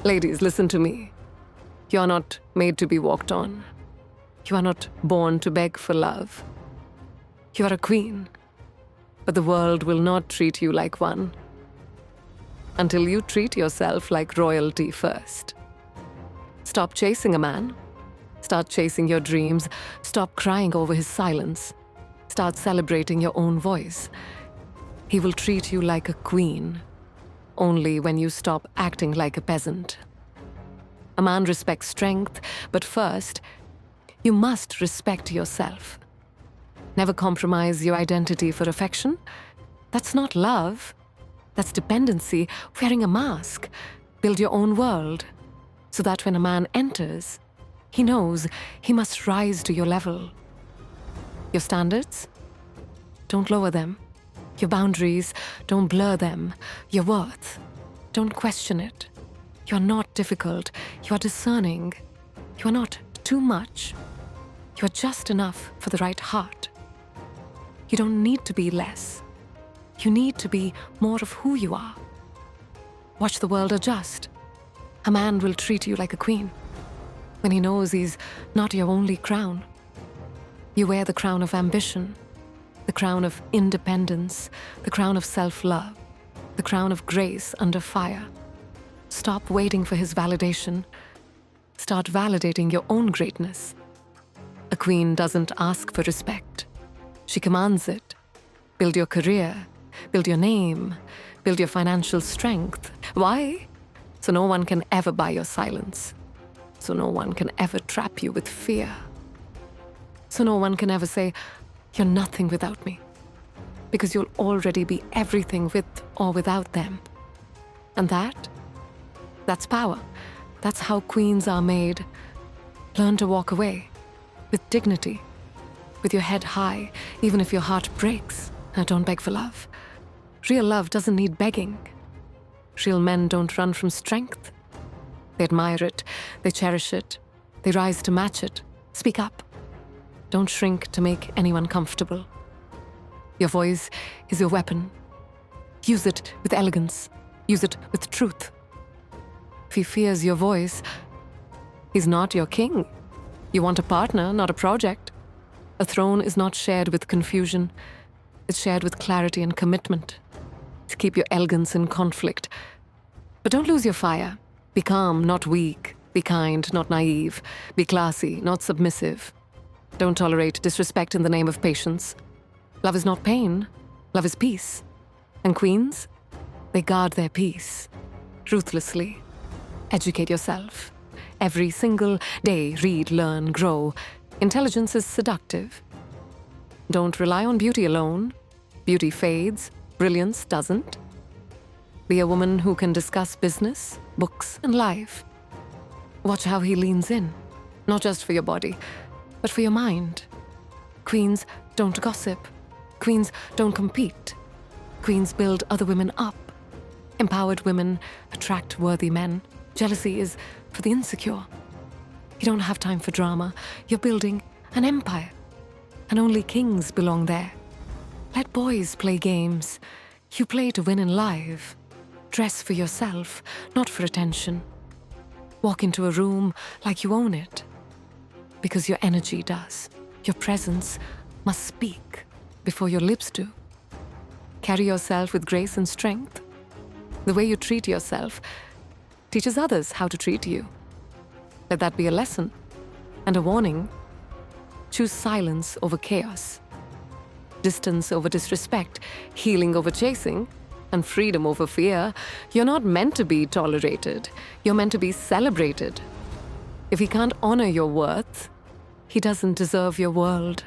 Ladies, listen to me. You are not made to be walked on. You are not born to beg for love. You are a queen, but the world will not treat you like one until you treat yourself like royalty first. Stop chasing a man. Start chasing your dreams. Stop crying over his silence. Start celebrating your own voice. He will treat you like a queen only when you stop acting like a peasant. A man respects strength, but first, you must respect yourself. Never compromise your identity for affection. That's not love. That's dependency, wearing a mask. Build your own world, so that when a man enters, he knows he must rise to your level. Your standards? Don't lower them. Your boundaries, don't blur them. Your worth, don't question it. You are not difficult. You are discerning. You are not too much. You are just enough for the right heart. You don't need to be less. You need to be more of who you are. Watch the world adjust. A man will treat you like a queen when he knows he's not your only crown. You wear the crown of ambition, the crown of independence, the crown of self-love, the crown of grace under fire. Stop waiting for his validation. Start validating your own greatness. A queen doesn't ask for respect. She commands it. Build your career, build your name, build your financial strength. Why? So no one can ever buy your silence. So no one can ever trap you with fear. So no one can ever say, you're nothing without me. Because you'll already be everything with or without them. And that's power. That's how queens are made. Learn to walk away with dignity, with your head high, even if your heart breaks. Now don't beg for love. Real love doesn't need begging. Real men don't run from strength. They admire it, they cherish it, they rise to match it. Speak up. Don't shrink to make anyone comfortable. Your voice is your weapon. Use it with elegance. Use it with truth. If he fears your voice, he's not your king. You want a partner, not a project. A throne is not shared with confusion. It's shared with clarity and commitment. To keep your elegance in conflict. But don't lose your fire. Be calm, not weak. Be kind, not naive. Be classy, not submissive. Don't tolerate disrespect in the name of patience. Love is not pain. Love is peace. And queens, they guard their peace. Ruthlessly. Educate yourself. Every single day, read, learn, grow. Intelligence is seductive. Don't rely on beauty alone. Beauty fades. Brilliance doesn't. Be a woman who can discuss business, books, and life. Watch how he leans in. Not just for your body, but for your mind. Queens don't gossip. Queens don't compete. Queens build other women up. Empowered women attract worthy men. Jealousy is for the insecure. You don't have time for drama. You're building an empire. And only kings belong there. Let boys play games. You play to win in life. Dress for yourself, not for attention. Walk into a room like you own it. Because your energy does. Your presence must speak before your lips do. Carry yourself with grace and strength. The way you treat yourself teaches others how to treat you. Let that be a lesson and a warning. Choose silence over chaos, distance over disrespect, healing over chasing, and freedom over fear. You're not meant to be tolerated. You're meant to be celebrated. If he can't honor your worth, he doesn't deserve your world.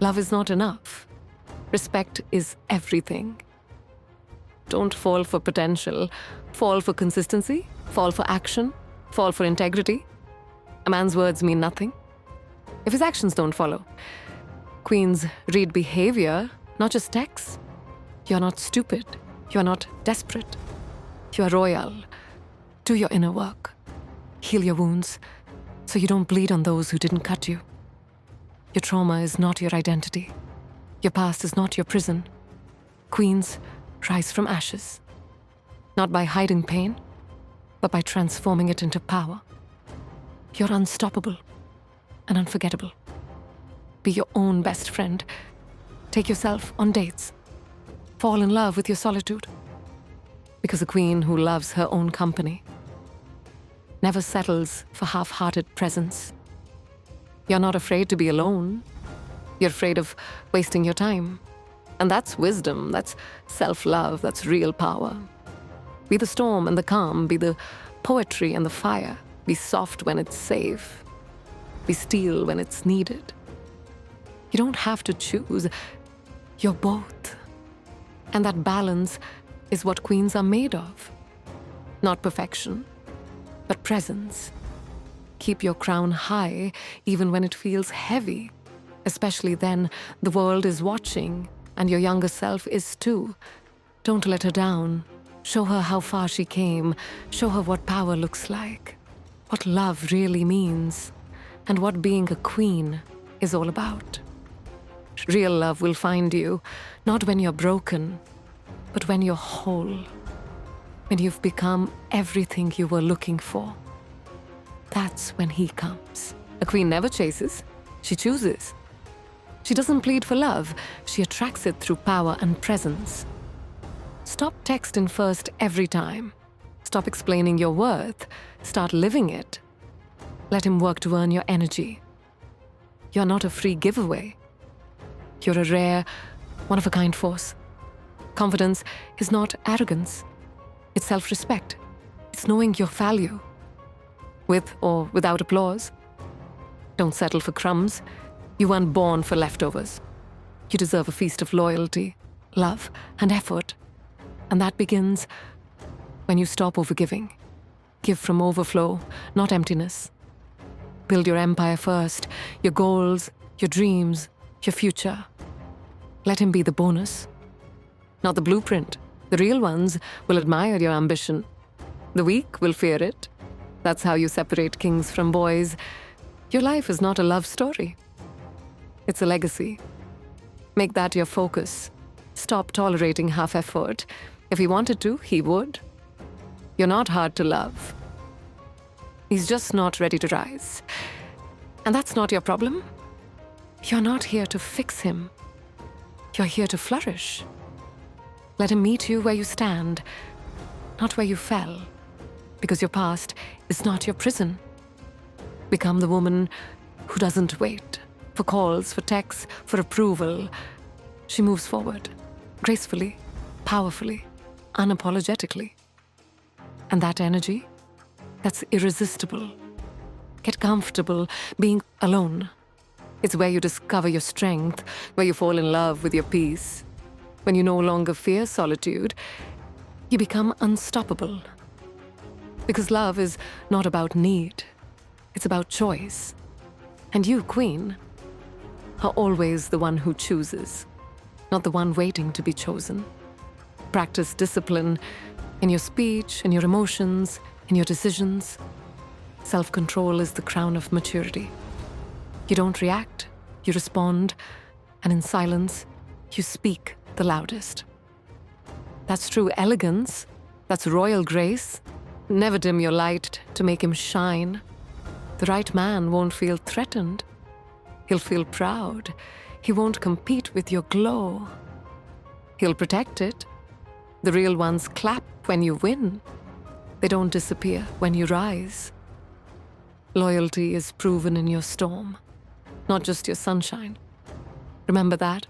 Love is not enough. Respect is everything. Don't fall for potential. Fall for consistency. Fall for action. Fall for integrity. A man's words mean nothing if his actions don't follow. Queens read behavior, not just texts. You're not stupid. You're not desperate. You are royal. Do your inner work. Heal your wounds so you don't bleed on those who didn't cut you. Your trauma is not your identity. Your past is not your prison. Queens rise from ashes. Not by hiding pain, but by transforming it into power. You're unstoppable and unforgettable. Be your own best friend. Take yourself on dates. Fall in love with your solitude. Because a queen who loves her own company never settles for half-hearted presence. You're not afraid to be alone. You're afraid of wasting your time. And that's wisdom, that's self-love, that's real power. Be the storm and the calm, be the poetry and the fire. Be soft when it's safe. Be steel when it's needed. You don't have to choose. You're both. And that balance is what queens are made of. Not perfection, but presence. Keep your crown high even when it feels heavy. Especially then, the world is watching, and your younger self is too. Don't let her down. Show her how far she came. Show her what power looks like, what love really means, and what being a queen is all about. Real love will find you, not when you're broken, but when you're whole, when you've become everything you were looking for. That's when he comes. A queen never chases, she chooses. She doesn't plead for love, she attracts it through power and presence. Stop texting first every time. Stop explaining your worth. Start living it. Let him work to earn your energy. You're not a free giveaway. You're a rare, one-of-a-kind force. Confidence is not arrogance. It's self-respect. It's knowing your value. With or without applause. Don't settle for crumbs. You weren't born for leftovers. You deserve a feast of loyalty, love, and effort. And that begins when you stop overgiving. Give from overflow, not emptiness. Build your empire first, your goals, your dreams, your future. Let him be the bonus, not the blueprint. The real ones will admire your ambition. The weak will fear it. That's how you separate kings from boys. Your life is not a love story. It's a legacy. Make that your focus. Stop tolerating half effort. If he wanted to, he would. You're not hard to love. He's just not ready to rise. And that's not your problem. You're not here to fix him. You're here to flourish. Let him meet you where you stand, not where you fell, because your past is not your prison. Become the woman who doesn't wait for calls, for texts, for approval. She moves forward, gracefully, powerfully, unapologetically. And that energy, that's irresistible. Get comfortable being alone. It's where you discover your strength, where you fall in love with your peace. When you no longer fear solitude, you become unstoppable. Because love is not about need, it's about choice. And you, queen, are always the one who chooses, not the one waiting to be chosen. Practice discipline in your speech, in your emotions, in your decisions. Self-control is the crown of maturity. You don't react, you respond, and in silence, you speak the loudest. That's true elegance, that's royal grace. Never dim your light to make him shine. The right man won't feel threatened. He'll feel proud. He won't compete with your glow. He'll protect it. The real ones clap when you win. They don't disappear when you rise. Loyalty is proven in your storm, not just your sunshine. Remember that.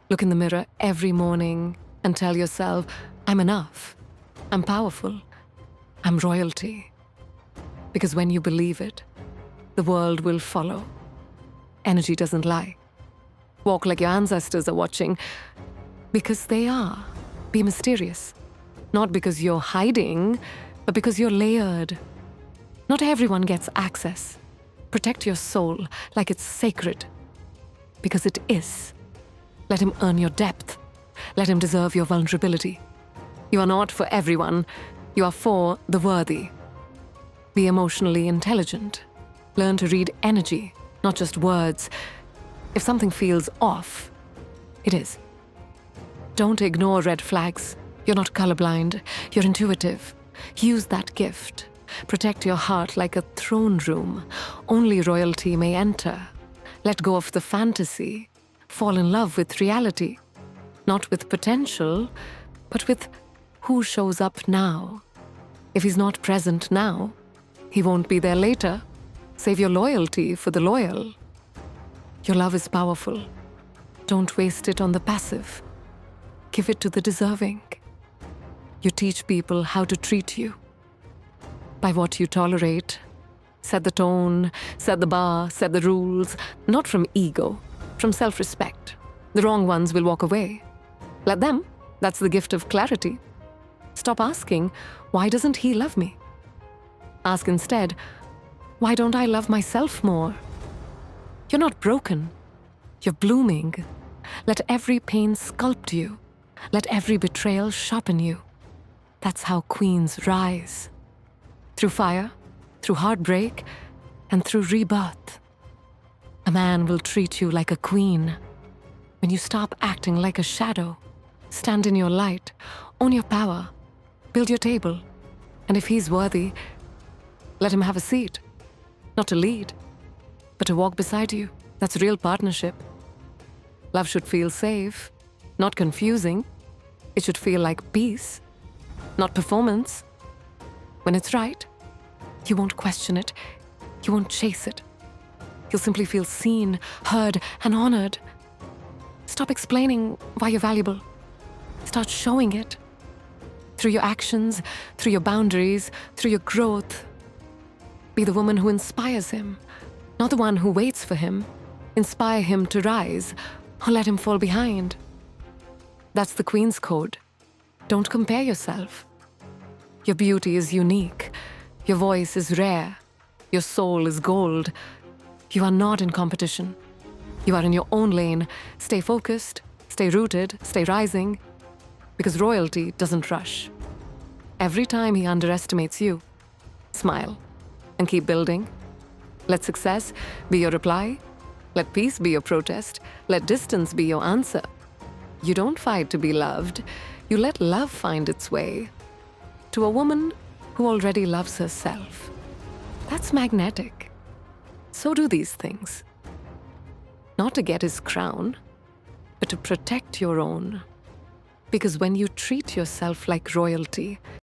Look in the mirror every morning and tell yourself, I'm enough. I'm powerful. I'm royalty. Because when you believe it, the world will follow. Energy doesn't lie. Walk like your ancestors are watching, because they are. Be mysterious. Not because you're hiding, but because you're layered. Not everyone gets access. Protect your soul like it's sacred. Because it is. Let him earn your depth. Let him deserve your vulnerability. You are not for everyone. You are for the worthy. Be emotionally intelligent. Learn to read energy, not just words. If something feels off, it is. Don't ignore red flags. You're not colorblind. You're intuitive. Use that gift. Protect your heart like a throne room. Only royalty may enter. Let go of the fantasy. Fall in love with reality. Not with potential, but with who shows up now. If he's not present now, he won't be there later. Save your loyalty for the loyal. Your love is powerful. Don't waste it on the passive. Give it to the deserving. You teach people how to treat you. By what you tolerate. Set the tone, set the bar, set the rules. Not from ego, from self-respect. The wrong ones will walk away. Let them. That's the gift of clarity. Stop asking, why doesn't he love me? Ask instead, why don't I love myself more? You're not broken. You're blooming. Let every pain sculpt you. Let every betrayal sharpen you. That's how queens rise. Through fire, through heartbreak, and through rebirth. A man will treat you like a queen. When you stop acting like a shadow, stand in your light, own your power, build your table. And if he's worthy, let him have a seat. Not to lead, but to walk beside you. That's real partnership. Love should feel safe, not confusing. It should feel like peace, not performance. When it's right, you won't question it. You won't chase it. You'll simply feel seen, heard, and honored. Stop explaining why you're valuable. Start showing it. Through your actions, through your boundaries, through your growth. Be the woman who inspires him, not the one who waits for him. Inspire him to rise, or let him fall behind. That's the Queen's code. Don't compare yourself. Your beauty is unique. Your voice is rare. Your soul is gold. You are not in competition. You are in your own lane. Stay focused, stay rooted, stay rising. Because royalty doesn't rush. Every time he underestimates you, smile and keep building. Let success be your reply. Let peace be your protest. Let distance be your answer. You don't fight to be loved. You let love find its way to a woman who already loves herself. That's magnetic. So do these things. Not to get his crown, but to protect your own. Because when you treat yourself like royalty,